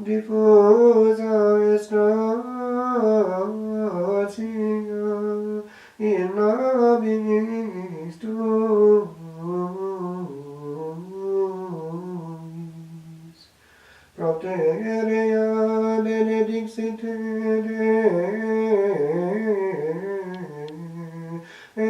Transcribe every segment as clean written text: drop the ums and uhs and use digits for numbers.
Diffusa estatia in nobis tuis, Proterea benedixit in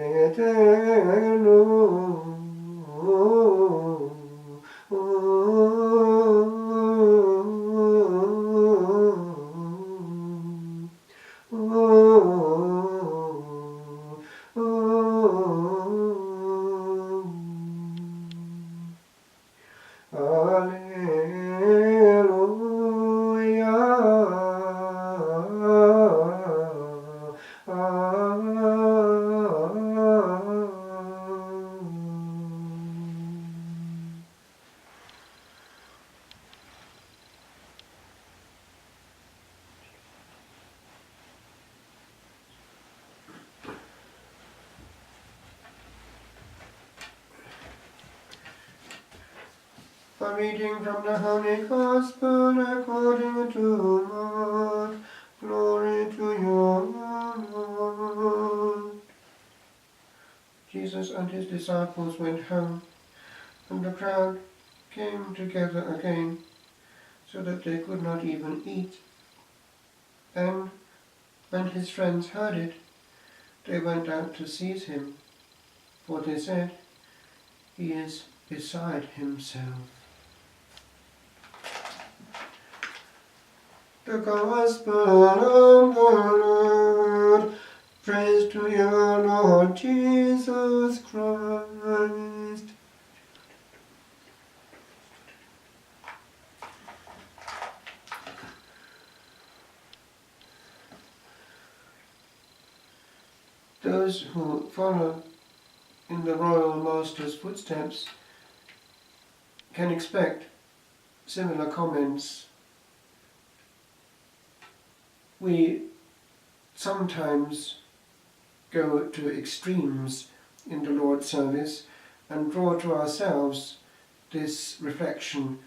aeternum. A reading from the Holy Gospel according to Mark. Glory to you, Lord. Jesus and his disciples went home, and the crowd came together again, so that they could not even eat. And when his friends heard it, they went out to seize him, for they said, "He is beside himself." The Gospel of the Lord. Praise to you, Lord Jesus Christ. Those who follow in the royal master's footsteps can expect similar comments. We sometimes go to extremes in the Lord's service and draw to ourselves this reflection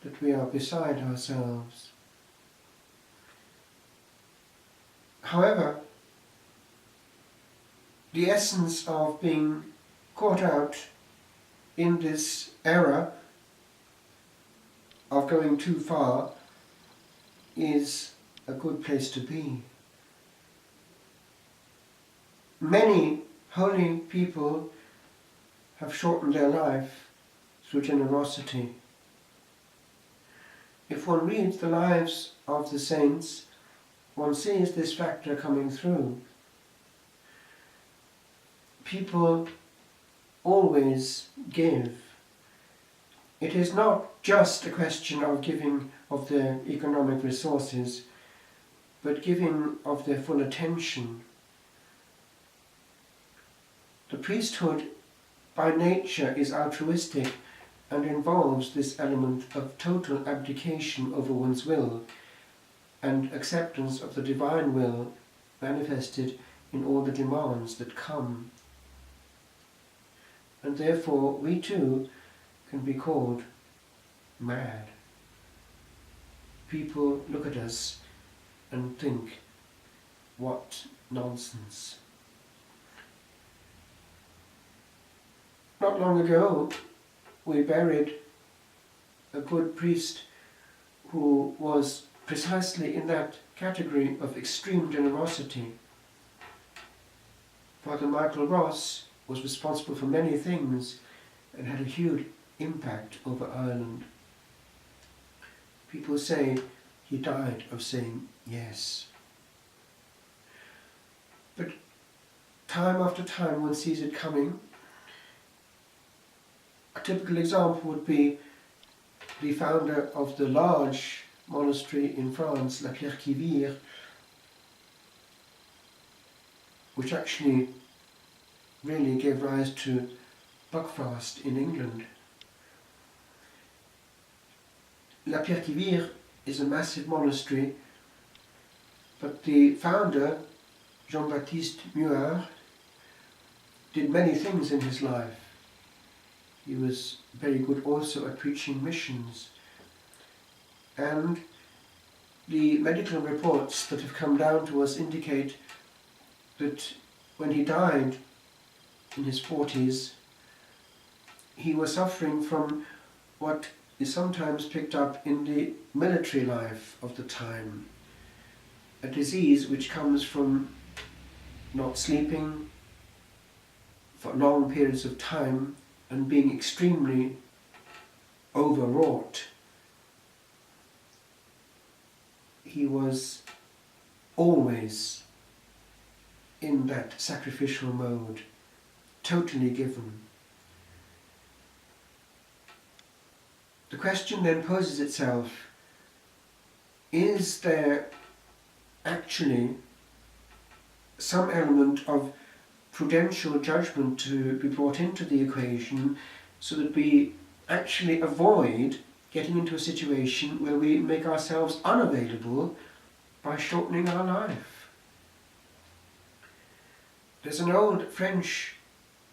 that we are beside ourselves. However, the essence of being caught out in this error of going too far is a good place to be. Many holy people have shortened their life through generosity. If one reads the lives of the saints, one sees this factor coming through. People always give. It is not just a question of giving of their economic resources, but giving of their full attention. The priesthood by nature is altruistic and involves this element of total abdication over one's will and acceptance of the divine will manifested in all the demands that come. And therefore we too can be called mad. People look at us and think, what nonsense. Not long ago, we buried a good priest who was precisely in that category of extreme generosity. Father Michael Ross was responsible for many things and had a huge impact over Ireland. People say he died of saying yes. But time after time one sees it coming. A typical example would be the founder of the large monastery in France, La Pierre qui Vire, which actually really gave rise to Buckfast in England. La Pierre qui Vire is a massive monastery, but the founder, Jean-Baptiste Muard, did many things in his life. He was very good also at preaching missions. And the medical reports that have come down to us indicate that when he died in his 40s, he was suffering from what is sometimes picked up in the military life of the time, a disease which comes from not sleeping for long periods of time and being extremely overwrought. He was always in that sacrificial mode, totally given. The question then poses itself, is there actually some element of prudential judgment to be brought into the equation so that we actually avoid getting into a situation where we make ourselves unavailable by shortening our life? There's an old French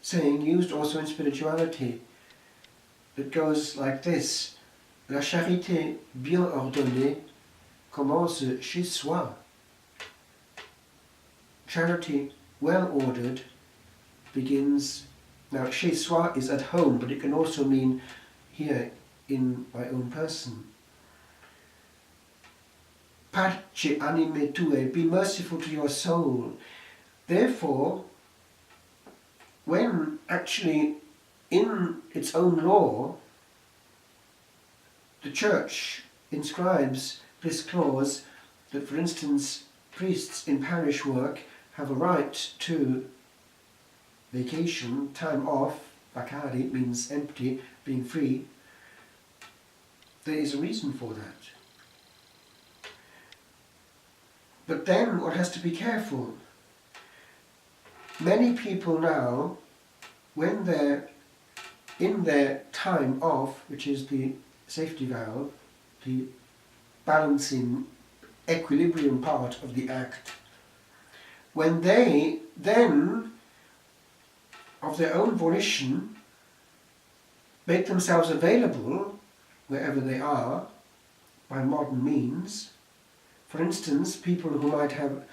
saying used also in spirituality that goes like this: La charité bien ordonnée commence chez soi. Charity well ordered begins, now chez soi is at home, but it can also mean here in my own person. Parce anime tue, be merciful to your soul. Therefore, when actually in its own law the Church inscribes this clause that, for instance, priests in parish work have a right to vacation, time off, vakari means empty, being free, there is a reason for that. But then one has to be careful. Many people now, when they're in their time off, which is the safety valve, the balancing equilibrium part of the act, when they then, of their own volition, make themselves available wherever they are by modern means, for instance, people who might have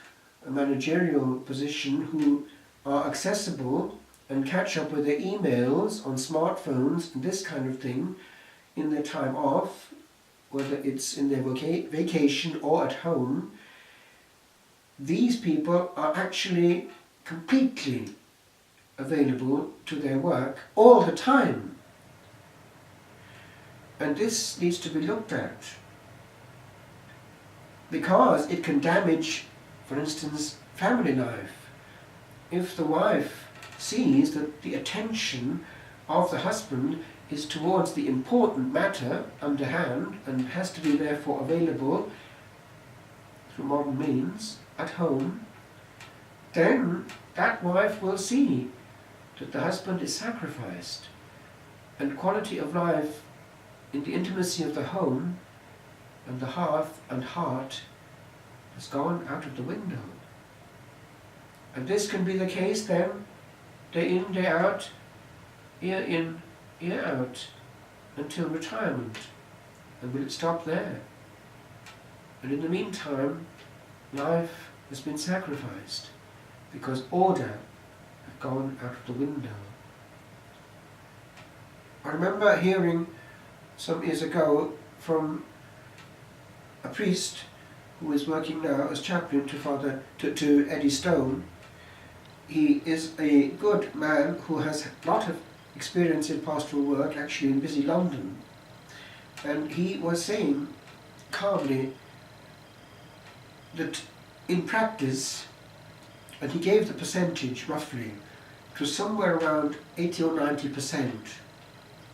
a managerial position who are accessible and catch up with their emails on smartphones and this kind of thing in their time off, whether it's in their vacation or at home, these people are actually completely available to their work all the time. And this needs to be looked at, because it can damage, for instance, family life. If the wife sees that the attention of the husband is towards the important matter underhand and has to be therefore available through modern means at home, then that wife will see that the husband is sacrificed, and quality of life in the intimacy of the home and the hearth and heart has gone out of the window. And this can be the case then, day in, day out, year in, year out, until retirement. And will it stop there? And in the meantime, life has been sacrificed because order had gone out of the window. I remember hearing some years ago from a priest who is working now as chaplain to Eddie Stone. He is a good man who has a lot of experience in pastoral work, actually in busy London. And he was saying calmly that in practice, and he gave the percentage roughly, it was somewhere around 80 or 90%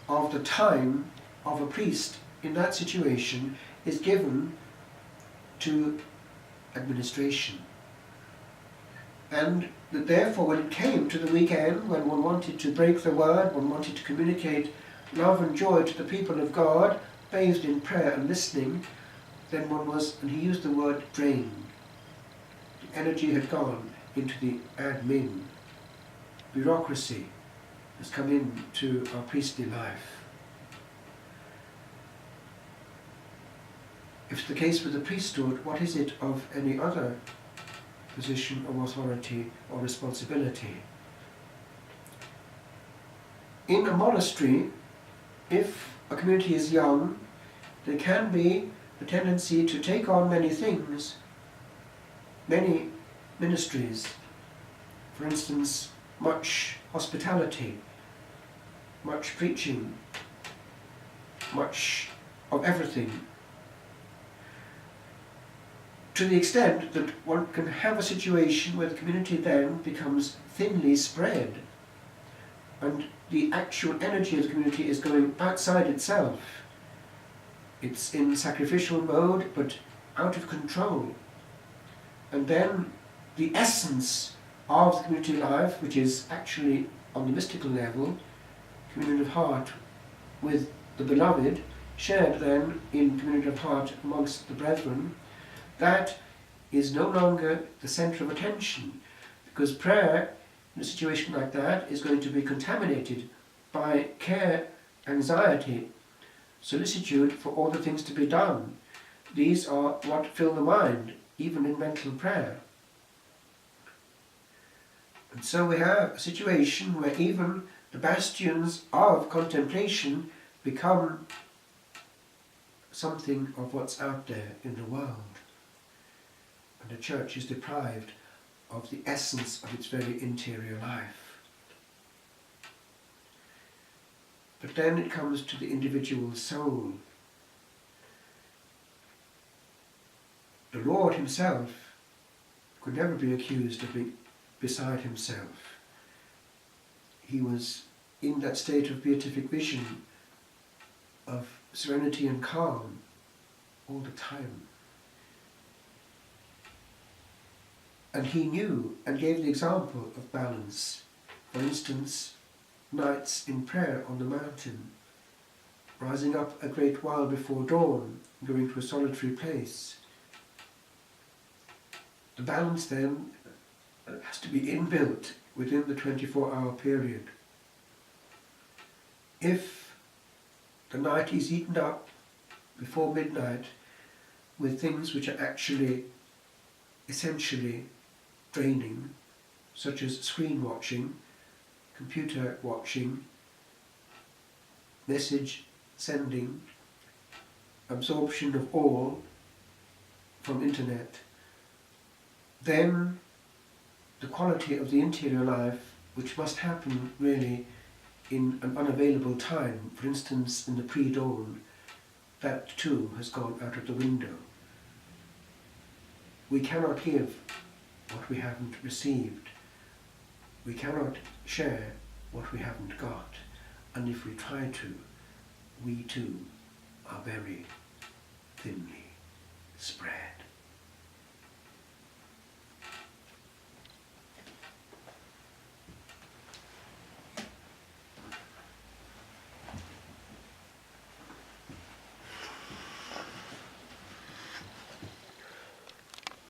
of the time of a priest in that situation is given to administration. And that therefore when it came to the weekend, when one wanted to break the word, one wanted to communicate love and joy to the people of God, bathed in prayer and listening, then one was, and he used the word drained. The energy had gone into the admin. Bureaucracy has come into our priestly life. If it's the case with the priesthood, what is it of any other position of authority or responsibility? In a monastery, if a community is young, there can be the tendency to take on many things, many ministries. For instance, much hospitality, much preaching, much of everything. To the extent that one can have a situation where the community then becomes thinly spread and the actual energy of the community is going outside itself. It's in sacrificial mode, but out of control. And then the essence of the community life, which is actually on the mystical level, communion of heart with the beloved, shared then in communion of heart amongst the brethren, that is no longer the centre of attention, because prayer in a situation like that is going to be contaminated by care, anxiety, solicitude for all the things to be done. These are what fill the mind, even in mental prayer. And so we have a situation where even the bastions of contemplation become something of what's out there in the world. And the church is deprived of the essence of its very interior life. But then it comes to the individual soul. The Lord himself could never be accused of being beside himself. He was in that state of beatific vision, of serenity and calm all the time. And he knew and gave the example of balance. For instance, nights in prayer on the mountain, rising up a great while before dawn, going to a solitary place. The balance then has to be inbuilt within the 24-hour period. If the night is eaten up before midnight with things which are actually essentially draining, such as screen watching, computer watching, message sending, absorption of all from internet, then the quality of the interior life, which must happen really in an unavailable time, for instance in the pre-dawn, that too has gone out of the window. We cannot give what we haven't received. We cannot share what we haven't got. And if we try to, we too are very thinly.